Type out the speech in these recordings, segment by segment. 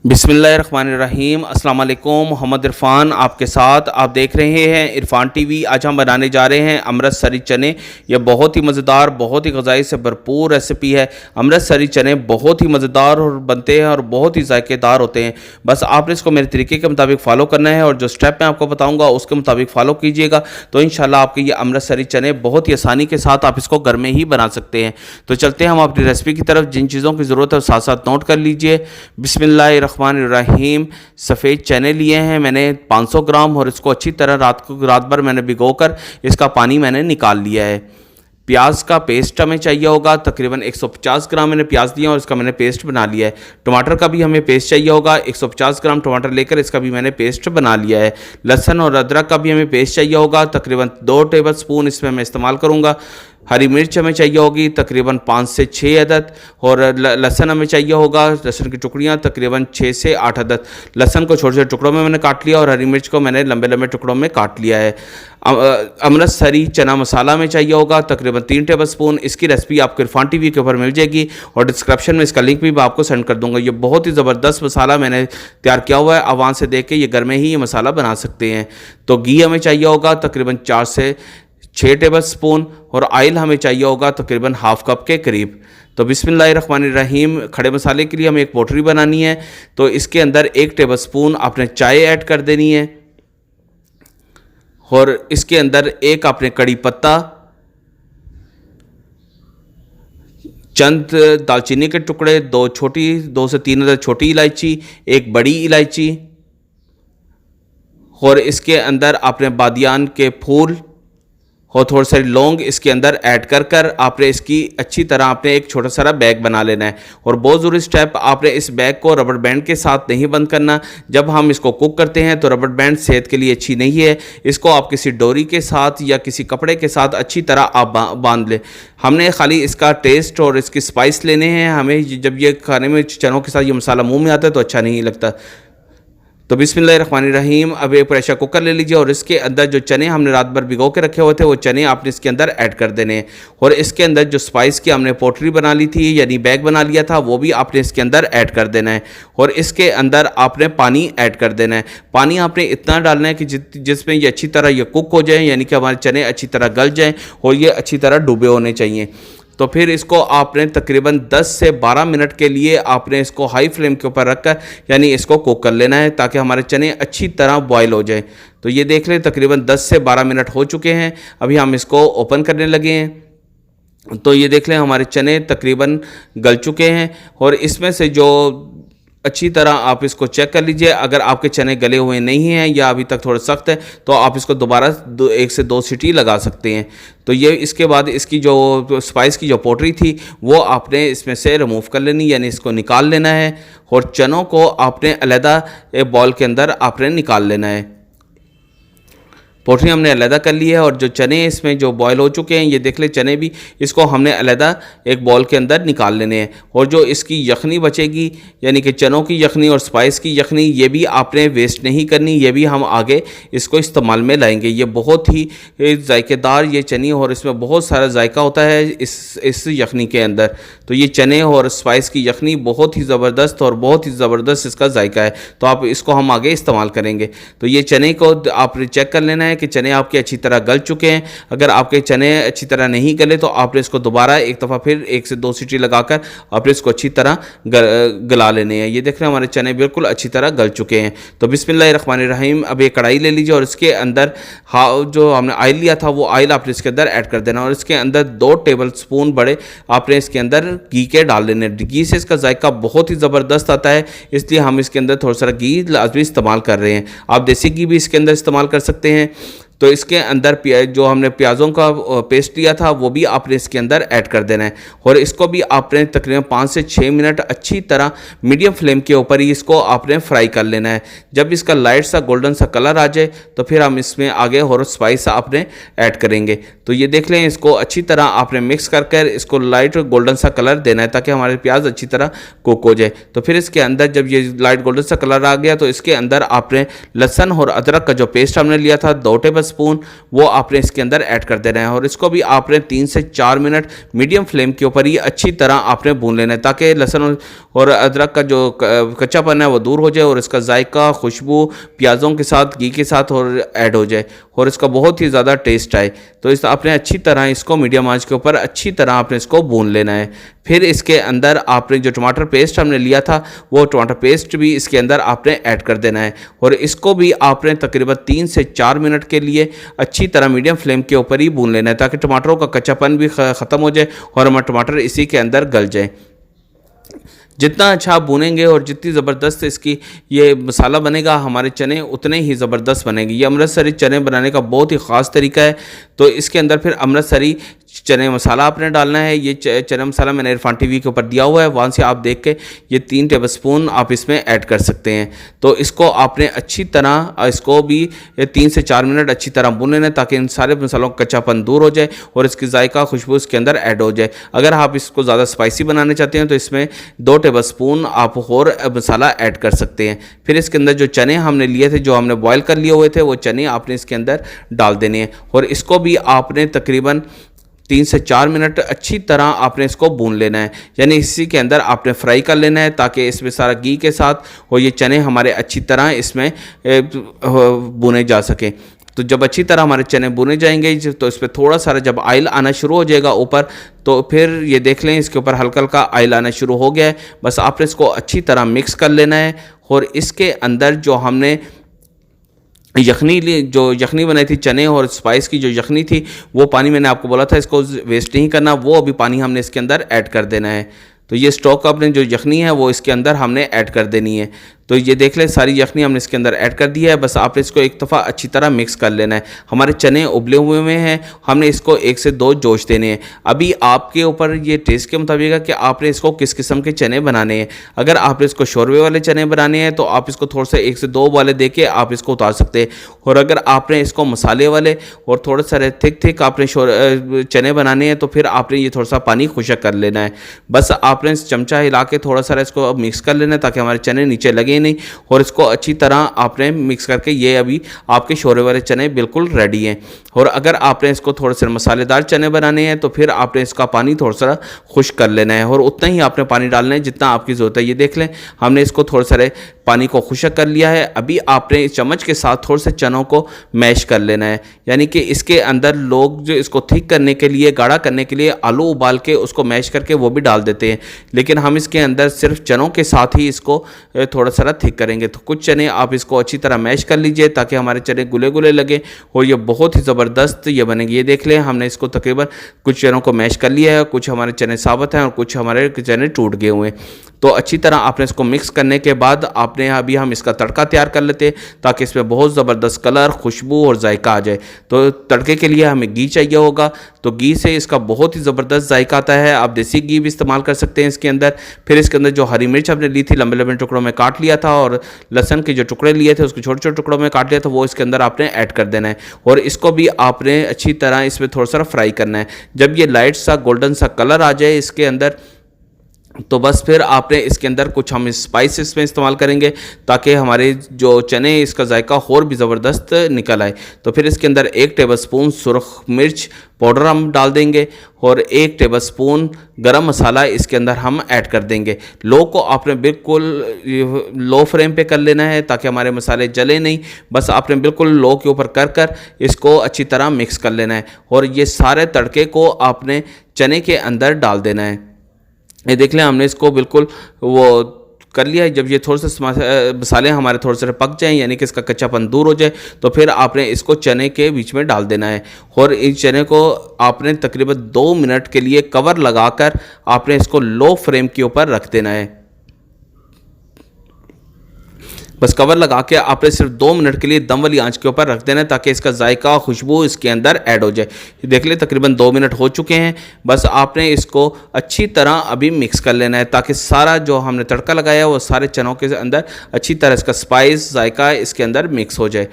बिस्मिल्लाहिर्रहमानिर्रहीम। अस्सलाम वालेकुम। मोहम्मद इरफान आपके साथ, आप देख रहे हैं इरफान टीवी। आज हम बनाने जा रहे हैं अमृतसरी चने। ये बहुत ही मज़ेदार, बहुत ही ग़िज़ाई से भरपूर रेसिपी है। अमृतसरी चने बहुत ही मज़ेदार और बनते हैं और बहुत ही ज़ायकेदार होते हैं। बस आपने इसको मेरे तरीके के मुताबिक फ़ॉलो करना है और जो स्टेप मैं आपको बताऊँगा उसके मुताबिक फ़ॉलो कीजिएगा तो इंशाल्लाह आपके ये अमृतसरी चने बहुत ही आसानी के साथ आप इसको घर में ही बना सकते हैं। तो चलते हैं हम अपनी रेसिपी की तरफ। जिन चीज़ों की ज़रूरत है साथ साथ नोट कर लीजिए। बिस्मिल्लाहिर्रहमानिर्रहीम। सफ़ेद चने लिए हैं मैंने 500 ग्राम और इसको अच्छी तरह रात भर मैंने भिगोकर इसका पानी मैंने निकाल लिया है। प्याज का पेस्ट हमें चाहिए होगा, तकरीबन 150 ग्राम मैंने प्याज दिया और इसका मैंने पेस्ट बना लिया है। टमाटर का भी हमें पेस्ट चाहिए होगा, 150 ग्राम टमाटर लेकर इसका भी मैंने पेस्ट बना लिया है। लहसुन और अदरक का भी हमें पेस्ट चाहिए होगा, तकरीबन 2 टेबल स्पून इसमें मैं इस्तेमाल करूँगा। हरी मिर्च हमें चाहिए होगी तकरीबन 5 से 6 अदद और लहसुन हमें चाहिए होगा, लहसुन की टुकड़ियाँ तकरीबन 6 से 8 अदद। लहसुन को छोटे छोटे टुकड़ों में मैंने काट लिया और हरी मिर्च को मैंने लंबे लंबे टुकड़ों में काट लिया है। अमृतसरी चना मसाला में चाहिए होगा तकरीबन 3 टेबल स्पून। इसकी रेसिपी आपको इरफान टीवी के ऊपर मिल जाएगी और डिस्क्रिप्शन में इसका लिंक भी मैं आपको सेंड कर दूंगा। ये बहुत ही ज़बरदस्त मसाला मैंने तैयार किया हुआ है, आप वहाँ से देख के ये घर में ही ये मसाला बना सकते हैं। तो घी हमें चाहिए होगा तकरीबन 4 से 6 टेबल स्पून और ऑयल हमें चाहिए होगा तकरीबन हाफ कप के करीब। तो बिस्मिल्लाहिर्रहमानिर्रहीम। खड़े मसाले के लिए हमें एक पोटली बनानी है तो इसके अंदर 1 टेबल स्पून आपने चाय ऐड कर देनी है और इसके अंदर एक आपने कड़ी पत्ता, चंद दालचीनी के टुकड़े, 2 से 3 अदद छोटी इलायची, एक बड़ी इलायची और इसके अंदर आपने बादियान के फूल और थोड़ी सारी लौंग इसके अंदर ऐड कर आपने इसकी अच्छी तरह आपने एक छोटा सा बैग बना लेना है। और बहुत ज़रूरी स्टेप, आपने इस बैग को रबर बैंड के साथ नहीं बंद करना। जब हम इसको कुक करते हैं तो रबर बैंड सेहत के लिए अच्छी नहीं है। इसको आप किसी डोरी के साथ या किसी कपड़े के साथ अच्छी तरह आप बांध लें। हमने खाली इसका टेस्ट और इसकी स्पाइस लेने हैं। हमें जब ये खाने में चनों के साथ ये मसाला मुँह में आता है तो अच्छा नहीं लगता। तो बिस्मिल्लाहिर्रहमानिर्रहीम। अब एक प्रेशर कुकर ले लीजिए और इसके अंदर जो चने हमने रात भर भिगो के रखे हुए थे वो चने आपने इसके अंदर ऐड कर देने हैं और इसके अंदर जो स्पाइस की हमने पोटली बना ली थी यानी बैग बना लिया था वो भी आपने इसके अंदर ऐड कर देना है और इसके अंदर आपने पानी ऐड कर देना है। पानी आपने इतना डालना है कि जिसमें ये अच्छी तरह ये कुक हो जाए, यानी कि हमारे चने अच्छी तरह गल जाएँ और ये अच्छी तरह डूबे होने चाहिए। तो फिर इसको आपने तकरीबन 10 से 12 मिनट के लिए आपने इसको हाई फ्लेम के ऊपर रखकर यानी इसको कुक कर लेना है ताकि हमारे चने अच्छी तरह बॉयल हो जाए। तो ये देख लें तकरीबन 10 से 12 मिनट हो चुके हैं। अभी हम इसको ओपन करने लगे हैं तो ये देख लें हमारे चने तकरीबन गल चुके हैं और इसमें से जो अच्छी तरह आप इसको चेक कर लीजिए। अगर आपके चने गले हुए नहीं हैं या अभी तक थोड़ा सख्त है तो आप इसको दोबारा 1 से 2 सीटी लगा सकते हैं। तो ये इसके बाद इसकी जो स्पाइस की जो पोटली थी वो आपने इसमें से रिमूव कर लेनी, यानी इसको निकाल लेना है और चनों को आपने अलहदा एक बॉल के अंदर आपने निकाल लेना है। पोटली हमने अलहदा कर ली है और जो चने इसमें जो बॉयल हो चुके हैं ये देख ले चने भी, इसको हमने अलहदा एक बॉल के अंदर निकाल लेने हैं। और जो इसकी यखनी बचेगी यानी कि चनों की यखनी और स्पाइस की यखनी, ये भी आपने वेस्ट नहीं करनी, ये भी हम आगे इसको इस्तेमाल में लाएंगे। ये बहुत ही जायकेदार ये चने और इसमें बहुत सारा जायका होता है इस यखनी के अंदर। तो ये चने और स्पाइस की यखनी बहुत ही ज़बरदस्त और बहुत ही ज़बरदस्त इसका जायका है, तो आप इसको हम आगे इस्तेमाल करेंगे। तो ये चने को आप चेक कर लेना है कि चने आपके अच्छी तरह गल चुके हैं। अगर आपके चने अच्छी तरह नहीं गले तो आपने इसको दोबारा एक दफ़ा फिर 1 से 2 सीटी लगाकर आपने इसको अच्छी तरह गला लेने हैं। ये देख रहे हैं हमारे चने बिल्कुल अच्छी तरह गल चुके हैं। तो बिस्मिल्लाहिर्रहमानिर्रहीम। अब एक कढ़ाई ले लीजिए और इसके अंदर जो हमने ऑयल लिया था वो ऑयल आपने इसके अंदर ऐड कर देना और इसके अंदर 2 टेबल स्पून बड़े आपने इसके अंदर घी के डाल लेने। घी से इसका जायका बहुत ही ज़बरदस्त आता है, इसलिए हम इसके अंदर थोड़ा सा घी लाजमी इस्तेमाल कर रहे हैं। आप देसी घी भी इसके अंदर इस्तेमाल कर सकते हैं। तो इसके अंदर जो हमने प्याज़ों का पेस्ट लिया था वो भी आपने इसके अंदर ऐड कर देना है और इसको भी आपने तकरीबन 5 से 6 मिनट अच्छी तरह मीडियम फ्लेम के ऊपर ही इसको आपने फ्राई कर लेना है। जब इसका लाइट सा गोल्डन सा कलर आ जाए तो फिर हम इसमें आगे और स्पाइस आपने ऐड करेंगे। तो ये देख लें इसको अच्छी तरह आपने मिक्स कर इसको लाइट गोल्डन सा कलर देना है ताकि हमारे प्याज अच्छी तरह कुक हो जाए। तो फिर इसके अंदर जब ये लाइट गोल्डन सा कलर आ गया तो इसके अंदर आपने लहसुन और अदरक का जो पेस्ट हमने लिया था 2 टेबल टेबलस्पून वो आपने इसके अंदर ऐड कर देना है और इसको भी आपने 3 से 4 मिनट मीडियम फ्लेम के ऊपर ही अच्छी तरह आपने भून लेना है ताकि लहसुन और अदरक का जो कच्चापन है वो दूर हो जाए और इसका जायका, खुशबू प्याज़ों के साथ, घी के साथ और ऐड हो जाए और इसका बहुत ही ज़्यादा टेस्ट आए। तो इस आपने अच्छी तरह इसको मीडियम आंच के ऊपर अच्छी तरह आपने इसको भून लेना है। फिर इसके अंदर आपने जो टमाटर पेस्ट हमने लिया था वो टमाटर पेस्ट भी इसके अंदर आपने ऐड कर देना है और इसको भी आपने तकरीबन 3 से 4 मिनट के लिए अच्छी तरह मीडियम फ्लेम के ऊपर ही भून लेना है ताकि टमाटरों का कच्चापन भी ख़त्म हो जाए और हमारे टमाटर इसी के अंदर गल जाए। जितना अच्छा आप भूनेंगे और जितनी ज़बरदस्त इसकी ये मसाला बनेगा, हमारे चने उतने ही ज़बरदस्त बनेंगे। ये अमृतसरी चने बनाने का बहुत ही ख़ास तरीका है। तो इसके अंदर फिर अमृतसरी चने मसाला आपने डालना है। ये चना मसाला मैंने इरफान टीवी के ऊपर दिया हुआ है, वहाँ से आप देख के ये 3 टेबलस्पून आप इसमें ऐड कर सकते हैं। तो इसको आपने अच्छी तरह इसको भी 3 से 4 मिनट अच्छी तरह भून लेना ताकि इन सारे मसालों का कच्चापन दूर हो जाए और इसकी जायका खुशबू इसके अंदर ऐड हो जाए। अगर आप इसको ज़्यादा स्पाइसी बनाना चाहते हैं तो इसमें 2 टेबलस्पून आप और मसाला ऐड कर सकते हैं। फिर इसके अंदर जो चने हमने लिए थे, जो हमने बॉयल कर लिए हुए थे, वो चने आपने इसके अंदर डाल देने हैं और इसको भी आपने तकरीबन 3 से 4 मिनट अच्छी तरह आपने इसको भून लेना है, यानी इसी के अंदर आपने फ्राई कर लेना है ताकि इसमें सारा घी के साथ और ये चने हमारे अच्छी तरह इसमें भुने जा सकें। तो जब अच्छी तरह हमारे चने भुने जाएंगे तो इस पर थोड़ा सारा जब ऑयल आना शुरू हो जाएगा ऊपर, तो फिर ये देख लें इसके ऊपर हल्का हल्का ऑयल आना शुरू हो गया है। बस आपने इसको अच्छी तरह मिक्स कर लेना है और इसके अंदर जो हमने जो यखनी बनाई थी चने और स्पाइस की जो यखनी थी, वो पानी मैंने आपको बोला था इसको वेस्ट नहीं करना, वो अभी पानी हमने इसके अंदर ऐड कर देना है। तो ये स्टॉक आपने जो यखनी है वो इसके अंदर हमने ऐड कर देनी है। तो ये देख लें सारी यखनी हमने इसके अंदर ऐड कर दी है। बस आपने इसको एक दफ़ा अच्छी तरह मिक्स कर लेना है। हमारे चने उबले हुए हैं, हमने इसको 1 से 2 जोश देने हैं। अभी आपके ऊपर ये टेस्ट के मुताबिक है कि आपने इसको किस किस्म के चने बनाने हैं। अगर आपने इसको शोरबे वाले चने बनाने हैं तो आप इसको थोड़ा सा 1 से 2 वाले दे के आप इसको उतार सकते हैं, और अगर आपने इसको मसाले वाले और थोड़े सारे थिक आपने चने बनाने हैं तो फिर आपने ये थोड़ा सा पानी खुशक कर लेना है। बस आपने चमचा हिला के थोड़ा सा इसको अब मिक्स कर लेना है ताकि हमारे चने नीचे लगे नहीं, और इसको अच्छी तरह आपने मिक्स करके ये अभी आपके शोरबे वाले चने बिल्कुल रेडी हैं। और अगर आपने इसको थोड़े से मसालेदार चने बनाने हैं तो फिर आपने इसका पानी थोड़ा सा खुश्क कर लेना है और उतना ही आपने पानी डालना है जितना आपकी ज़रूरत है। ये देख लें हमने इसको थोड़े सारे पानी को खुश्क कर लिया है। अभी आपने इस चम्मच के साथ थोड़े से चनों को मैश कर लेना है, यानी कि इसके अंदर लोग जो इसको थिक करने के लिए, गाढ़ा करने के लिए आलू उबाल के उसको मैश करके वो भी डाल देते हैं, लेकिन हम इसके अंदर सिर्फ चनों के साथ ही इसको थोड़ा सा थिक करेंगे। तो कुछ चने आप इसको अच्छी तरह मैश कर लीजिए ताकि हमारे चने गुले गुले लगे और ये बहुत ही ज़बरदस्त ये बनेंगे। ये देख लें हमने इसको तकरीबन कुछ चनों को मैश कर लिया है, कुछ हमारे चने साबुत हैं और कुछ हमारे चने टूट गए हुए हैं। तो अच्छी तरह आपने इसको मिक्स करने के बाद आपने अभी हम इसका तड़का तैयार कर लेते हैं ताकि इसमें बहुत ज़बरदस्त कलर, खुशबू और जायका आ जाए। तो तड़के के लिए हमें घी चाहिए होगा, तो घी से इसका बहुत ही ज़बरदस्त जायका आता है। आप देसी घी भी इस्तेमाल कर सकते हैं इसके अंदर। फिर इसके अंदर जो हरी मिर्च हमने ली थी लंबे लंबे टुकड़ों में काट लिया था, और लहसुन के जो टुकड़े लिए थे उसको छोटे छोटे टुकड़ों में काट लिया था, वो इसके अंदर आपने ऐड कर देना है और इसको भी आपने अच्छी तरह इसमें थोड़ा सा फ्राई करना है। जब ये लाइट सा गोल्डन सा कलर आ जाए इसके अंदर, तो बस फिर आपने इसके अंदर कुछ हम स्पाइसेस में इस्तेमाल करेंगे ताकि हमारे जो चने इसका जायका और भी ज़बरदस्त निकल आए। तो फिर इसके अंदर 1 टेबलस्पून सुरख मिर्च पाउडर हम डाल देंगे और 1 टेबलस्पून गरम मसाला इसके अंदर हम ऐड कर देंगे। लो को आपने बिल्कुल लो फ्लेम पे कर लेना है ताकि हमारे मसाले जले नहीं। बस आपने बिल्कुल लो के ऊपर कर इसको अच्छी तरह मिक्स कर लेना है और ये सारे तड़के को आपने चने के अंदर डाल देना है। ये देख लें हमने इसको बिल्कुल वो कर लिया है। जब ये थोड़े से मसाले हमारे थोड़े से पक जाएं, यानी कि इसका कच्चापन दूर हो जाए, तो फिर आपने इसको चने के बीच में डाल देना है और इस चने को आपने तकरीबन 2 मिनट के लिए कवर लगाकर आपने इसको लो फ्लेम के ऊपर रख देना है। बस कवर लगा के आपने सिर्फ 2 मिनट के लिए दम वाली आंच के ऊपर रख देना है ताकि इसका जायका, खुशबू इसके अंदर ऐड हो जाए। देख ले तकरीबन 2 मिनट हो चुके हैं। बस आपने इसको अच्छी तरह अभी मिक्स कर लेना है ताकि सारा जो हमने तड़का लगाया है वो सारे चनों के अंदर अच्छी तरह इसका स्पाइस, जायका इसके अंदर मिक्स हो जाए।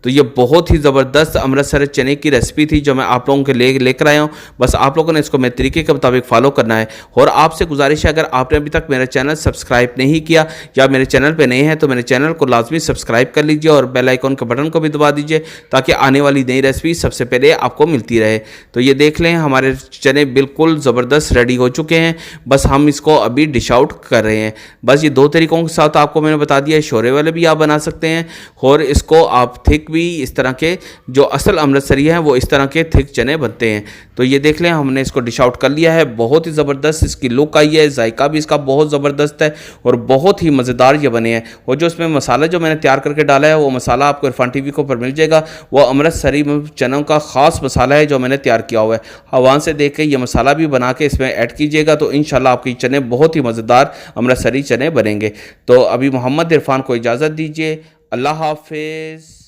तो ये बहुत ही ज़बरदस्त अमृतसरी चने की रेसिपी थी जो मैं आप लोगों के लेकर आया हूँ। बस आप लोगों ने इसको मेरे तरीके के मुताबिक फॉलो करना है। और आपसे गुजारिश है, अगर आपने अभी तक मेरा चैनल सब्सक्राइब नहीं किया या मेरे चैनल पर नए हैं तो मेरे चैनल को लाजमी सब्सक्राइब कर लीजिए और बेल आइकॉन के बटन को भी दबा दीजिए ताकि आने वाली नई रेसिपी सबसे पहले आपको मिलती रहे। तो ये देख लें, हमारे चने बिल्कुल ज़बरदस्त रेडी हो चुके हैं। बस हम इसको अभी डिश आउट कर रहे हैं। बस ये दो तरीकों के साथ आपको मैंने बता दिया है। शोरे वाले भी आप बना सकते हैं और इसको आप थिक भी, इस तरह के जो असल अमृतसरी है वो इस तरह के थिक चने बनते हैं। तो ये देख लें, हमने इसको डिश आउट कर लिया है। बहुत ही ज़बरदस्त इसकी लुक आई है, जायका भी इसका बहुत ज़बरदस्त है और बहुत ही मज़ेदार ये बने हैं। और जो इसमें मसाला जो मैंने तैयार करके डाला है वो मसाला आपको इरफान टीवी के ऊपर मिल जाएगा। वो अमृतसरी चनों का ख़ास मसाला है जो मैंने तैयार किया हुआ है। आवाम से देख के ये मसाला भी बना के इसमें ऐड कीजिएगा तो इंशाल्लाह आपके चने बहुत ही मज़ेदार अमृतसरी चने बनेंगे। तो अभी मोहम्मद इरफान को इजाज़त दीजिए। अल्लाह हाफिज़।